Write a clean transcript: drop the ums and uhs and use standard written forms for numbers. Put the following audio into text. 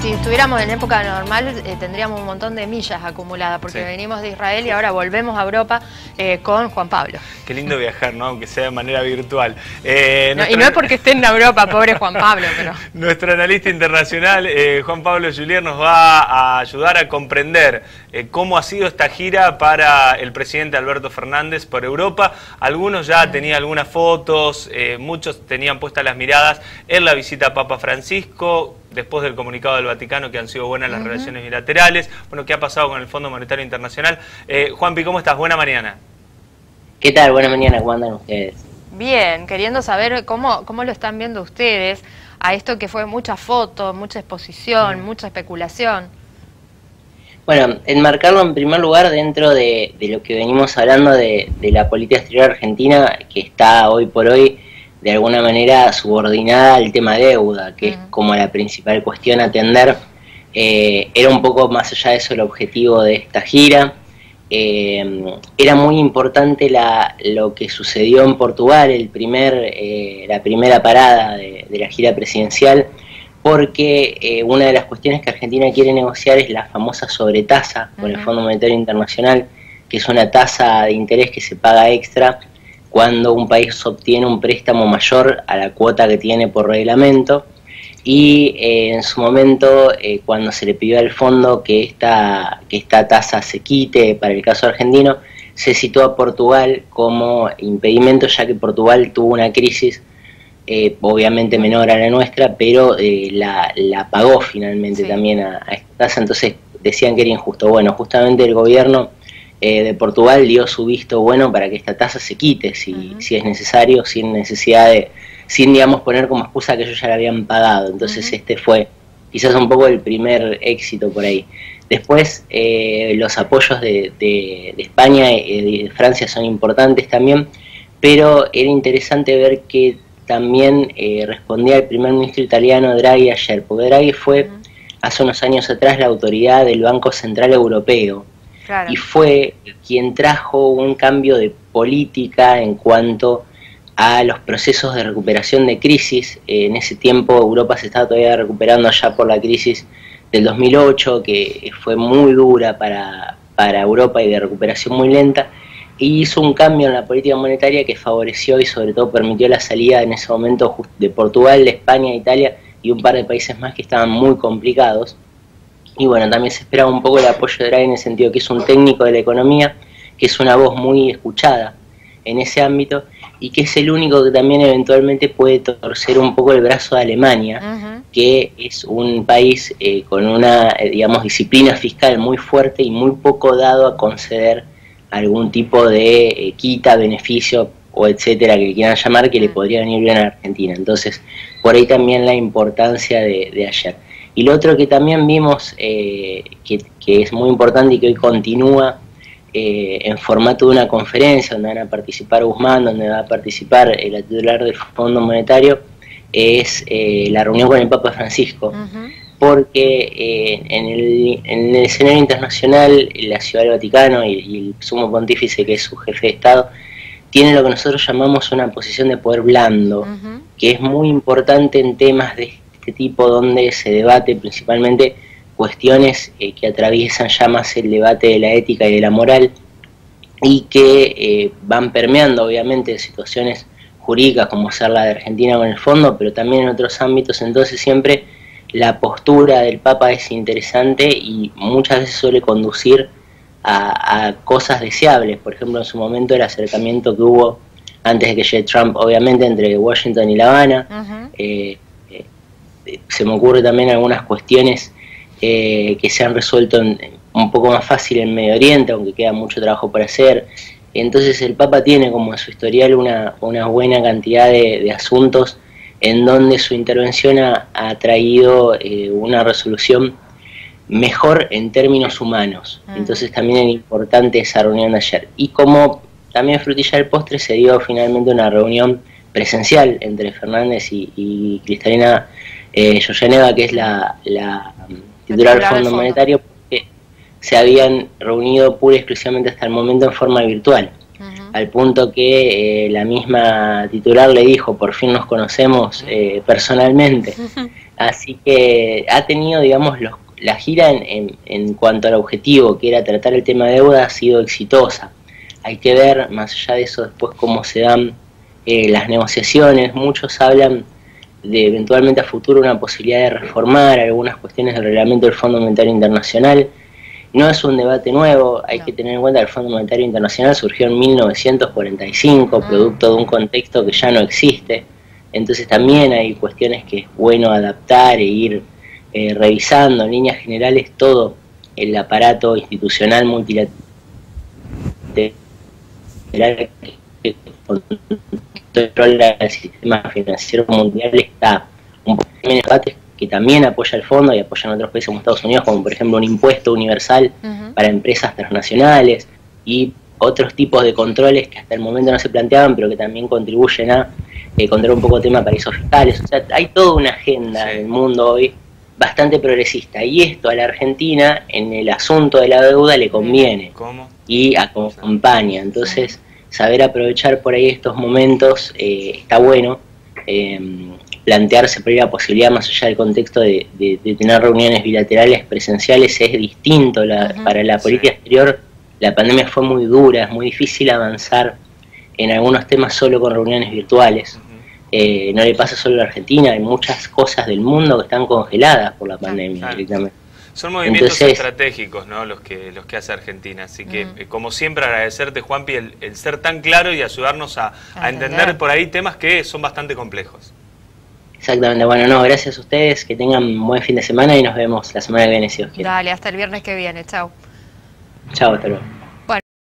si estuviéramos en época normal, tendríamos un montón de millas acumuladas, porque venimos de Israel y ahora volvemos a Europa con Juan Pablo. Qué lindo viajar, ¿no? Aunque sea de manera virtual. Y no es porque esté en Europa, pobre Juan Pablo, pero... Nuestro analista internacional, Juan Pablo Julier, nos va a ayudar a comprender cómo ha sido esta gira para el presidente Alberto Fernández por Europa. Algunos ya tenían algunas fotos, muchos tenían puestas las miradas en la visita a Papa Francisco, después del comunicado del Vaticano que han sido buenas las relaciones bilaterales. Bueno, ¿qué ha pasado con el Fondo Monetario Internacional? Juanpi, ¿cómo estás? Buena mañana. ¿Qué tal? Buena mañana, ¿cómo andan ustedes? Bien, queriendo saber cómo lo están viendo ustedes a esto que fue muchas fotos, mucha exposición, mucha especulación. Bueno, enmarcarlo en primer lugar dentro de lo que venimos hablando de la política exterior argentina, que está hoy por hoy de alguna manera subordinada al tema deuda, que es como la principal cuestión a atender. Era un poco más allá de eso el objetivo de esta gira. Era muy importante lo que sucedió en Portugal, la primera parada de la gira presidencial, porque una de las cuestiones que Argentina quiere negociar es la famosa sobretasa con el Fondo Monetario Internacional, que es una tasa de interés que se paga extra cuando un país obtiene un préstamo mayor a la cuota que tiene por reglamento. Y en su momento, cuando se le pidió al fondo que esta tasa se quite para el caso argentino, se citó a Portugal como impedimento, ya que Portugal tuvo una crisis obviamente menor a la nuestra, pero la pagó finalmente también a esta tasa. Entonces decían que era injusto. Bueno, justamente el gobierno de Portugal dio su visto bueno para que esta tasa se quite, si es necesario, sin necesidad sin, digamos, poner como excusa que ellos ya la habían pagado. Entonces este fue quizás un poco el primer éxito por ahí. Después los apoyos de España y de Francia son importantes también, pero era interesante ver que también respondía el primer ministro italiano Draghi ayer, porque Draghi fue hace unos años atrás la autoridad del Banco Central Europeo. Claro. Y fue quien trajo un cambio de política en cuanto a los procesos de recuperación de crisis. En ese tiempo Europa se estaba todavía recuperando allá por la crisis del 2008, que fue muy dura para Europa y de recuperación muy lenta, y hizo un cambio en la política monetaria que favoreció y sobre todo permitió la salida en ese momento de Portugal, de España, de Italia y un par de países más que estaban muy complicados. Y bueno, también se esperaba un poco el apoyo de Draghi en el sentido que es un técnico de la economía, que es una voz muy escuchada en ese ámbito y que es el único que también eventualmente puede torcer un poco el brazo de Alemania, que es un país con una, digamos, disciplina fiscal muy fuerte y muy poco dado a conceder algún tipo de quita, beneficio o etcétera que quieran llamar, que le podría venir bien a Argentina. Entonces, por ahí también la importancia de ayer. Y lo otro que también vimos, que es muy importante y que hoy continúa en formato de una conferencia, donde van a participar Guzmán, donde va a participar la titular del Fondo Monetario, es la reunión con el Papa Francisco, porque en el escenario internacional la Ciudad del Vaticano y el Sumo Pontífice, que es su jefe de Estado, tiene lo que nosotros llamamos una posición de poder blando, que es muy importante en temas de este tipo, donde se debate principalmente cuestiones que atraviesan ya más el debate de la ética y de la moral, y que van permeando obviamente situaciones jurídicas como ser la de Argentina con el fondo, pero también en otros ámbitos. Entonces siempre la postura del Papa es interesante y muchas veces suele conducir a cosas deseables. Por ejemplo, en su momento el acercamiento que hubo antes de que llegue Trump, obviamente, entre Washington y La Habana. Se me ocurre también algunas cuestiones que se han resuelto un poco más fácil en Medio Oriente, aunque queda mucho trabajo por hacer. Entonces el Papa tiene como en su historial una buena cantidad de asuntos en donde su intervención ha traído una resolución mejor en términos humanos. Entonces también es importante esa reunión de ayer. Y como también frutilla del postre, se dio finalmente una reunión presencial entre Fernández y Cristalina Georgieva, que es la titular del Fondo Monetario, porque se habían reunido pura y exclusivamente hasta el momento en forma virtual. al punto que la misma titular le dijo, por fin nos conocemos personalmente. Así que ha tenido, digamos, la gira en cuanto al objetivo, que era tratar el tema de deuda, ha sido exitosa. Hay que ver, más allá de eso, después cómo se dan las negociaciones. Muchos hablan de eventualmente a futuro una posibilidad de reformar algunas cuestiones del reglamento del Fondo Monetario Internacional. No es un debate nuevo, hay que tener en cuenta que el Fondo Monetario Internacional surgió en 1945, producto de un contexto que ya no existe. Entonces también hay cuestiones que es bueno adaptar e ir revisando en líneas generales todo el aparato institucional multilateral que controla el sistema financiero mundial. Está un poco en debates que también apoya el fondo y apoyan otros países como Estados Unidos, como por ejemplo un impuesto universal para empresas transnacionales y otros tipos de controles que hasta el momento no se planteaban, pero que también contribuyen a controlar un poco el tema de paraísos fiscales. O sea, hay toda una agenda en el mundo hoy bastante progresista, y esto a la Argentina en el asunto de la deuda le conviene. ¿Cómo? Y acompaña. Entonces, saber aprovechar por ahí estos momentos está bueno. Plantearse por ahí la posibilidad, más allá del contexto de tener reuniones bilaterales presenciales, es distinto. Para la política exterior la pandemia fue muy dura, es muy difícil avanzar en algunos temas solo con reuniones virtuales. No le pasa solo a la Argentina, hay muchas cosas del mundo que están congeladas por la pandemia directamente. Son movimientos estratégicos, ¿no?, los que hace Argentina. Así que, como siempre, agradecerte, Juanpi, el ser tan claro y ayudarnos a entender por ahí temas que son bastante complejos. Exactamente. Bueno, no, gracias a ustedes, que tengan un buen fin de semana y nos vemos la semana que viene, si Dios quiere. Dale, hasta el viernes que viene. Chao. Chao, hasta luego.